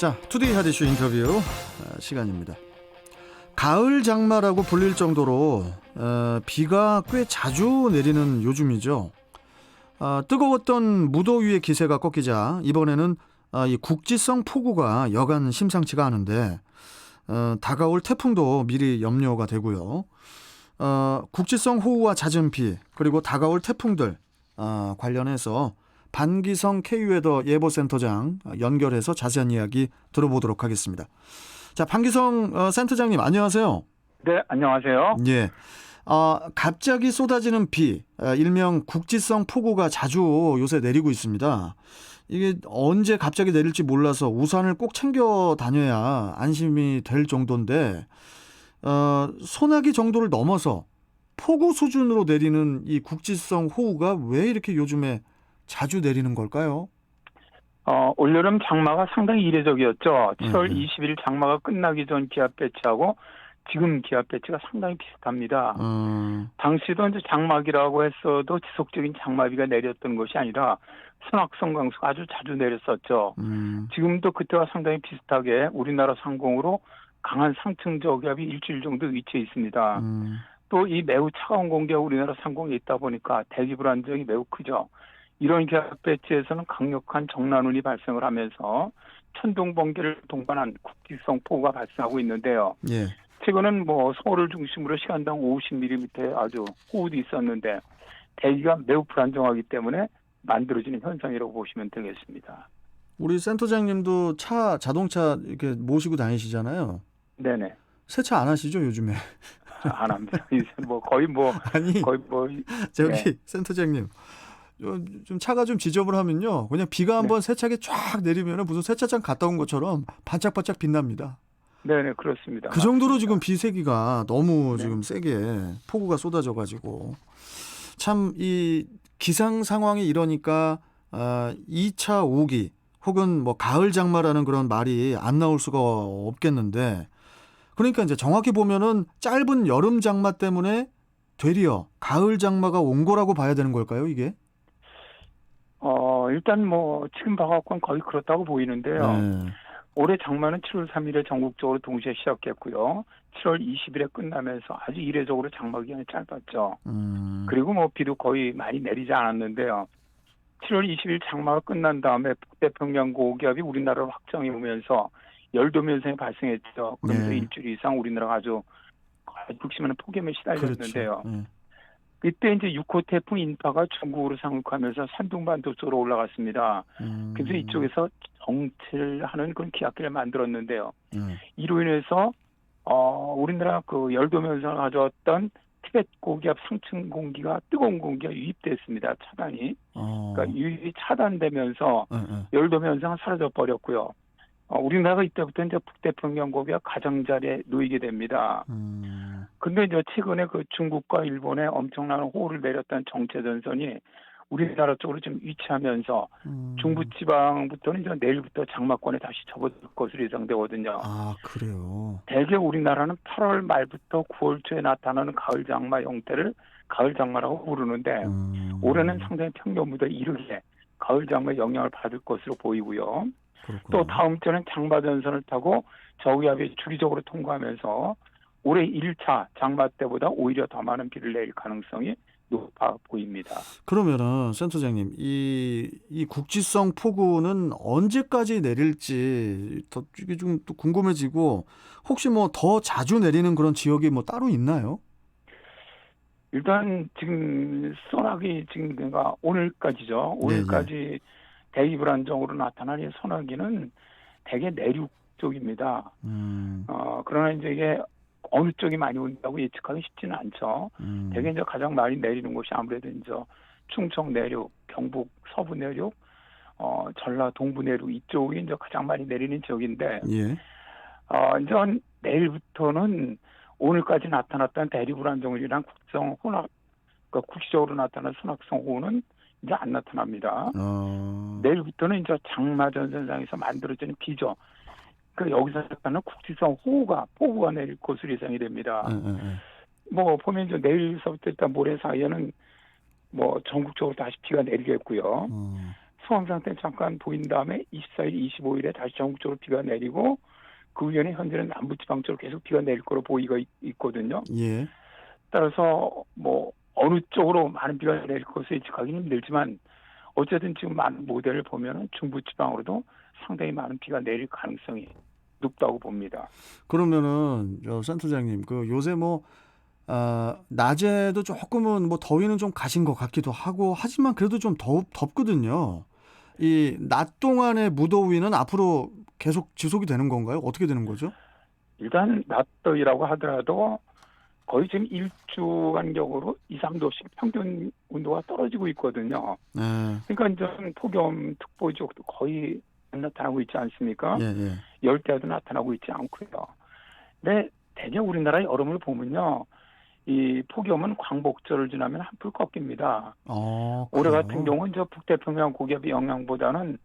자, 투데이 하디슈 인터뷰 시간입니다. 가을 장마라고 불릴 정도로 비가 꽤 자주 내리는 요즘이죠. 뜨거웠던 무더위의 기세가 꺾이자 이번에는 이 국지성 폭우가 여간 심상치가 않은데 다가올 태풍도 미리 염려가 되고요. 국지성 호우와 잦은 비 그리고 다가올 태풍들 관련해서 반기성 K웨더 예보센터장 연결해서 자세한 이야기 들어보도록 하겠습니다. 자, 반기성 센터장님 안녕하세요. 네, 안녕하세요. 예. 갑자기 쏟아지는 비, 일명 국지성 폭우가 자주 요새 내리고 있습니다. 이게 언제 갑자기 내릴지 몰라서 우산을 꼭 챙겨 다녀야 안심이 될 정도인데 소나기 정도를 넘어서 폭우 수준으로 내리는 이 국지성 호우가 왜 이렇게 요즘에 자주 내리는 걸까요? 올여름 장마가 상당히 이례적이었죠. 7월 20일 장마가 끝나기 전 기압 배치하고 지금 기압 배치가 상당히 비슷합니다. 당시도 이제 장마기라고 했어도 지속적인 장마비가 내렸던 것이 아니라 선악성 강수가 아주 자주 내렸었죠. 지금도 그때와 상당히 비슷하게 우리나라 상공으로 강한 상층 저기압이 일주일 정도 위치해 있습니다. 또 이 매우 차가운 공기가 우리나라 상공에 있다 보니까 대기 불안정이 매우 크죠. 이런 기압 배치에서는 강력한 정난운이 발생을 하면서 천둥 번개를 동반한 국지성 폭우가 발생하고 있는데요. 예. 최근은 서울을 중심으로 시간당 50mm의 아주 호우도 있었는데 대기가 매우 불안정하기 때문에 만들어지는 현상이라고 보시면 되겠습니다. 우리 센터장님도 자동차 이렇게 모시고 다니시잖아요. 네네. 세차 안 하시죠, 요즘에? 안 합니다. 이제 저기 네. 센터장님. 좀 차가 좀 지저분하면요. 그냥 비가 한번 세차게 쫙 내리면 무슨 세차장 갔다 온 것처럼 반짝반짝 빛납니다. 네네, 그렇습니다. 그 정도로 지금 비세기가 너무 네. 지금 세게 폭우가 쏟아져가지고 참 이 기상 상황이 이러니까 2차 오기 혹은 뭐 가을 장마라는 그런 말이 안 나올 수가 없겠는데 그러니까 이제 정확히 보면은 짧은 여름 장마 때문에 되리어 가을 장마가 온 거라고 봐야 되는 걸까요, 이게? 일단 지금 봐갖고는 거의 그렇다고 보이는데요. 네. 올해 장마는 7월 3일에 전국적으로 동시에 시작했고요. 7월 20일에 끝나면서 아주 이례적으로 장마 기간이 짧았죠. 그리고 비도 거의 많이 내리지 않았는데요. 7월 20일 장마가 끝난 다음에 북태평양 고기압이 우리나라로 확정이 오면서 열도 면성이 발생했죠. 그러면서 네. 일주일 이상 우리나라가 아주 극심한 폭염에 시달렸는데요. 그렇죠. 네. 이때 이제 6호 태풍 인파가 중국으로 상륙하면서 산둥반도 쪽으로 올라갔습니다. 그래서 이쪽에서 정체를 하는 그런 기압기를 만들었는데요. 이로 인해서 우리나라 그 열도 면성을 가져왔던 티베트 고기압 상층 공기가 뜨거운 공기가 유입됐습니다. 차단이. 그러니까 유입이 차단되면서 열도 면성은 사라져 버렸고요. 우리나라가 이때부터 이제 북태평양 고기가 가장자리에 놓이게 됩니다. 근데 이제 최근에 그 중국과 일본에 엄청난 호우를 내렸던 정체 전선이 우리나라 쪽으로 좀 위치하면서 중부지방부터는 이제 내일부터 장마권에 다시 접어들 것으로 예상되거든요. 아, 그래요. 대개 우리나라는 8월 말부터 9월 초에 나타나는 가을 장마 형태를 가을 장마라고 부르는데 올해는 상당히 평년보다 이르게 가을 장마의 영향을 받을 것으로 보이고요. 그렇구나. 또 다음 주에는 장마 전선을 타고 저기압이 주기적으로 통과하면서 올해 1차 장마 때보다 오히려 더 많은 비를 내릴 가능성이 높아 보입니다. 그러면은 센터장님 이 국지성 폭우는 언제까지 내릴지 더 이게 좀 또 궁금해지고 혹시 뭐 더 자주 내리는 그런 지역이 뭐 따로 있나요? 일단 지금 소나기 지금 그러니까 오늘까지죠. 예, 예. 오늘까지 대기 불안정으로 나타나는 소나기는 대개 내륙 쪽입니다. 그러나 이제 이게 어느 쪽이 많이 온다고 예측하기 쉽지는 않죠. 대개 이제 가장 많이 내리는 곳이 아무래도 이제 충청 내륙, 경북 서부 내륙, 전라 동부 내륙 이쪽이 이제 가장 많이 내리는 지역인데, 예. 이제 내일부터는 오늘까지 나타났던 대기 불안정이랑 국성 혼합, 그러니까 국시적으로 나타난 순학성 호우는 이제 안 나타납니다. 내일부터는 이제 장마 전선상에서 만들어지는 비죠. 그러니까 여기서 나타나는 국지성 폭우가 내릴 것으로 예상이 됩니다. 보면 이제 내일서부터 일단 모레 사이에는 전국적으로 다시 비가 내리겠고요. 상황 상태 잠깐 보인 다음에 24일, 25일에 다시 전국적으로 비가 내리고 그 후에는 현재는 남부지방 쪽으로 계속 비가 내릴 거로 보이고 있거든요. 예. 따라서 뭐 어느 쪽으로 많은 비가 내릴 것을 예측하기는 힘들지만 어쨌든 지금 많은 모델을 보면은 중부지방으로도 상당히 많은 비가 내릴 가능성이 높다고 봅니다. 그러면은 센터장님 그 요새 뭐 낮에도 조금은 뭐 더위는 좀 가신 것 같기도 하고 하지만 그래도 좀 덥거든요. 이 낮 동안의 무더위는 앞으로 계속 지속이 되는 건가요? 어떻게 되는 거죠? 일단 낮더위라고 하더라도 거의 지금 일주 간격으로 2, 3도씩 평균 온도가 떨어지고 있거든요. 네. 그러니까 이제 폭염특보 지역도 거의 안 나타나고 있지 않습니까? 예, 예. 열대야도 나타나고 있지 않고요. 근데 대개 우리나라의 여름을 보면요. 이 폭염은 광복절을 지나면 한풀 꺾입니다. 올해 그래요? 같은 경우는 저 북태평양 고기압의 영향보다는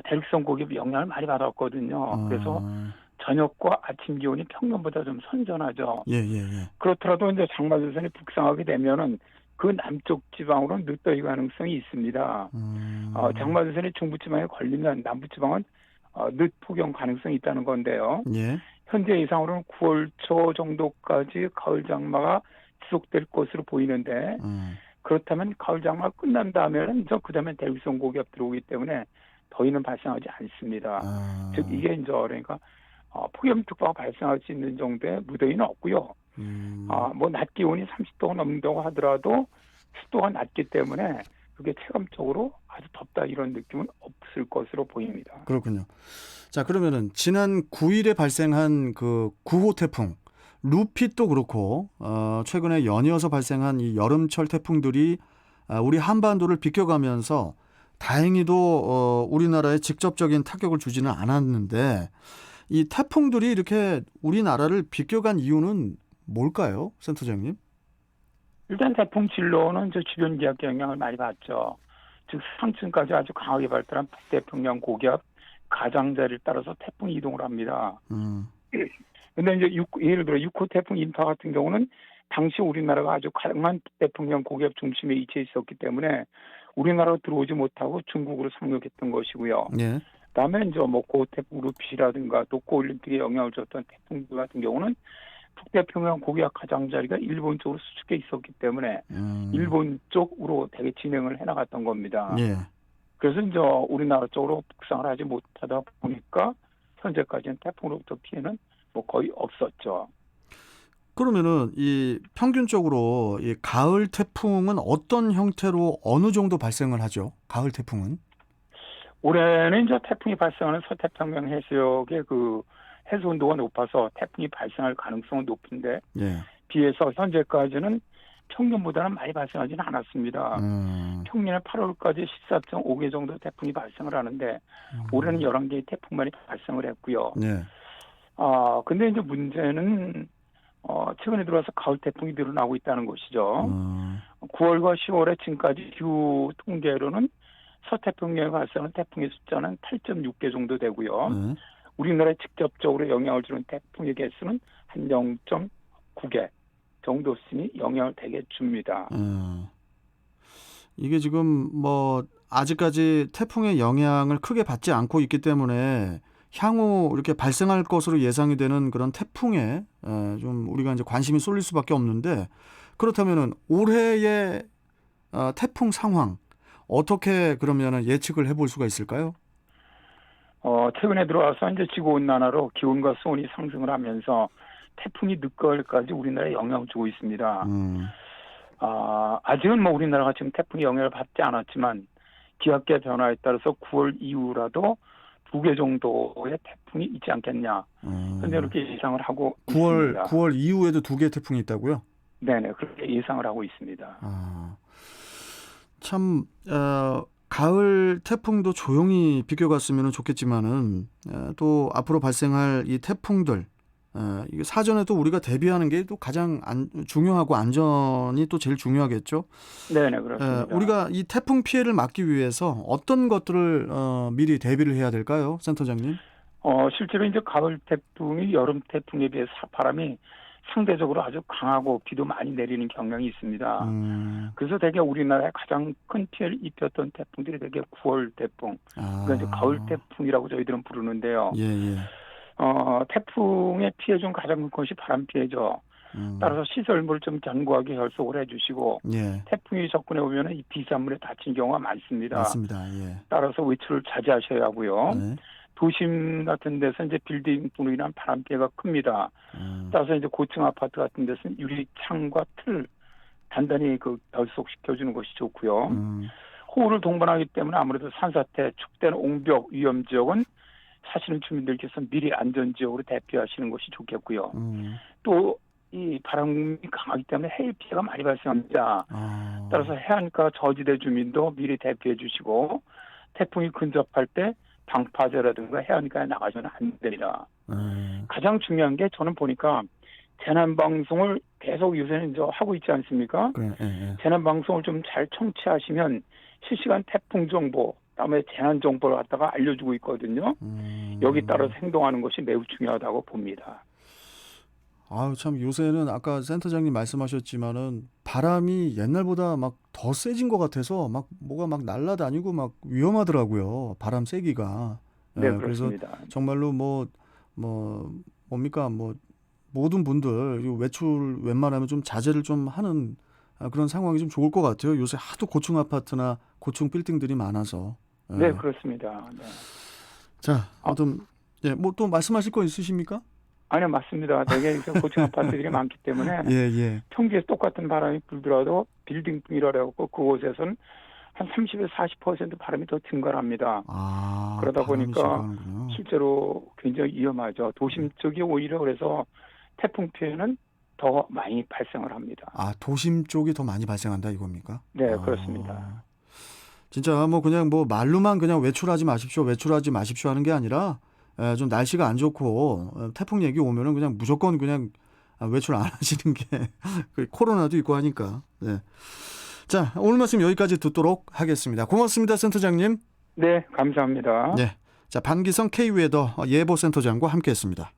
대륙성 고기압의 영향을 많이 받았거든요. 그래서 저녁과 아침 기온이 평년보다 좀 선선하죠. 예, 예, 예. 그렇더라도 이제 장마전선이 북상하게 되면은 그 남쪽 지방으로는 늦더위 가능성이 있습니다. 장마전선이 중부지방에 걸리면 남부지방은 늦폭염 가능성이 있다는 건데요. 예. 현재 예상으로는 9월 초 정도까지 가을 장마가 지속될 것으로 보이는데 그렇다면 가을 장마가 끝난 다음에는 그 다음에 대륙성 고기압 들어오기 때문에 더위는 발생하지 않습니다. 즉 이게 이제 그러니까 폭염특보가 발생할 수 있는 정도의 무더위는 없고요. 뭐 낮 기온이 30도가 넘는다고 하더라도 습도가 낮기 때문에 그게 체감적으로 아주 덥다 이런 느낌은 없을 것으로 보입니다. 그렇군요. 자, 그러면은 지난 9일에 발생한 그 9호 태풍 루피도 그렇고 최근에 연이어서 발생한 이 여름철 태풍들이 우리 한반도를 비껴가면서 다행히도 우리나라에 직접적인 타격을 주지는 않았는데 이 태풍들이 이렇게 우리나라를 비껴간 이유는 뭘까요, 센터장님? 일단 태풍 진로는 저 주변 지역의 영향을 많이 받죠. 즉 상층까지 아주 강하게 발달한 북태평양 고기압 가장자리를 따라서 태풍이 이동을 합니다. 근데 이제 예를 들어 6호 태풍 인파 같은 경우는 당시 우리나라가 아주 강한 북태평양 고기압 중심에 위치해 있었기 때문에 우리나라로 들어오지 못하고 중국으로 상륙했던 것이고요. 예. 그다음에 이제 뭐 고태풍 루피라든가 도쿄올림픽에 영향을 줬던 태풍들 같은 경우는 북태평양 고기압 가장자리가 일본 쪽으로 수축해 있었기 때문에 일본 쪽으로 되게 진행을 해나갔던 겁니다. 예. 그래서 이제 우리나라 쪽으로 북상을 하지 못하다 보니까 현재까지는 태풍으로부터 피해는 뭐 거의 없었죠. 그러면은 이 평균적으로 이 가을 태풍은 어떤 형태로 어느 정도 발생을 하죠? 가을 태풍은? 올해는 이제 태풍이 발생하는 서태평양 해수욕의 그 해수 온도가 높아서 태풍이 발생할 가능성은 높은데 예. 비해서 현재까지는 평년보다는 많이 발생하지는 않았습니다. 평년에 8월까지 14.5개 정도 태풍이 발생을 하는데 올해는 11개의 태풍만이 발생을 했고요. 네. 근데 이제 문제는 최근에 들어와서 가을 태풍이 늘어나고 있다는 것이죠. 9월과 10월에 지금까지 기후 통계로는 서태평양에 발생한 태풍의 숫자는 8.6개 정도 되고요. 우리나라에 직접적으로 영향을 주는 태풍의 개수는 한 0.9개 정도쯤이 영향을 되게 줍니다. 이게 지금 뭐 아직까지 태풍의 영향을 크게 받지 않고 있기 때문에 향후 이렇게 발생할 것으로 예상이 되는 그런 태풍에 좀 우리가 이제 관심이 쏠릴 수밖에 없는데 그렇다면은 올해의 태풍 상황 어떻게 그러면은 예측을 해볼 수가 있을까요? 최근에 들어와서 이제 지구온난화로 기온과 수온이 상승을 하면서 태풍이 늦가을까지 우리나라에 영향을 주고 있습니다. 아직은 뭐 우리나라가 지금 태풍의 영향을 받지 않았지만 기압계 변화에 따라서 9월 이후라도 2개 정도의 태풍이 있지 않겠냐. 현재 이렇게 예상을 하고 있습니다. 9월 이후에도 2개 태풍이 있다고요? 네네, 그렇게 예상을 하고 있습니다. 참 가을 태풍도 조용히 비껴갔으면 좋겠지만은 또 앞으로 발생할 이 태풍들 이게 사전에 또 우리가 대비하는 게 또 가장 중요하고 안전이 또 제일 중요하겠죠. 네네, 그렇습니다. 우리가 이 태풍 피해를 막기 위해서 어떤 것들을 미리 대비를 해야 될까요, 센터장님? 실제로 이제 가을 태풍이 여름 태풍에 비해서 바람이 상대적으로 아주 강하고 비도 많이 내리는 경향이 있습니다. 그래서 대개 우리나라에 가장 큰 피해를 입혔던 태풍들이 대개 9월 태풍, 그러니까 이제 가을 태풍이라고 저희들은 부르는데요. 예, 예. 태풍의 피해 중 가장 큰 것이 바람 피해죠. 따라서 시설물 좀 견고하게 결속을 해주시고 예. 태풍이 접근해 오면 이 비산물에 다친 경우가 많습니다. 맞습니다. 예. 따라서 외출을 자제하셔야 하고요. 네. 도심 같은 데서 이제 빌딩으로 인한 바람 피해가 큽니다. 따라서 이제 고층 아파트 같은 데서는 유리 창과 틀 단단히 결속시켜주는 것이 좋고요. 호우를 동반하기 때문에 아무래도 산사태, 축대는 옹벽 위험 지역은 사시는 주민들께서 미리 안전 지역으로 대피하시는 것이 좋겠고요. 또 이 바람이 강하기 때문에 해일 피해가 많이 발생합니다. 따라서 해안가 저지대 주민도 미리 대피해 주시고 태풍이 근접할 때 방파제라든가 해안가에 나가서는 안 됩니다. 가장 중요한 게 저는 보니까 재난방송을 계속 요새는 이제 하고 있지 않습니까? 그래, 예. 재난방송을 좀 잘 청취하시면 실시간 태풍 정보, 그다음에 재난 정보를 갖다가 알려주고 있거든요. 여기 따라서 행동하는 것이 매우 중요하다고 봅니다. 아유, 참 요새는 아까 센터장님 말씀하셨지만은 바람이 옛날보다 막 더 세진 것 같아서 막 뭐가 막 날아다니고 막 위험하더라고요. 바람 세기가. 네, 예, 그렇습니다. 그래서 정말로 뭡니까 모든 분들 외출 웬만하면 좀 자제를 좀 하는 그런 상황이 좀 좋을 것 같아요. 요새 하도 고층 아파트나 고층 빌딩들이 많아서. 예. 네, 그렇습니다. 네. 자, 아무튼 뭐 또 말씀하실 거 있으십니까? 아니요, 맞습니다. 되게 고층 아파트들이 많기 때문에 예. 평지에 똑같은 바람이 불더라도 빌딩이라고 그곳에서는 한 30에서 40% 바람이 더 증가를 합니다. 그러다 보니까 증가하는군요. 실제로 굉장히 위험하죠. 도심 쪽이 오히려 그래서 태풍 피해는 더 많이 발생을 합니다. 도심 쪽이 더 많이 발생한다 이겁니까? 네, 그렇습니다. 진짜 그냥 말로만 그냥 외출하지 마십시오 하는 게 아니라 좀 날씨가 안 좋고 태풍 얘기 오면은 그냥 무조건 그냥 외출 안 하시는 게 코로나도 있고 하니까. 네. 자, 오늘 말씀 여기까지 듣도록 하겠습니다. 고맙습니다, 센터장님. 네, 감사합니다. 네. 자, 반기성 K웨더 예보센터장과 함께했습니다.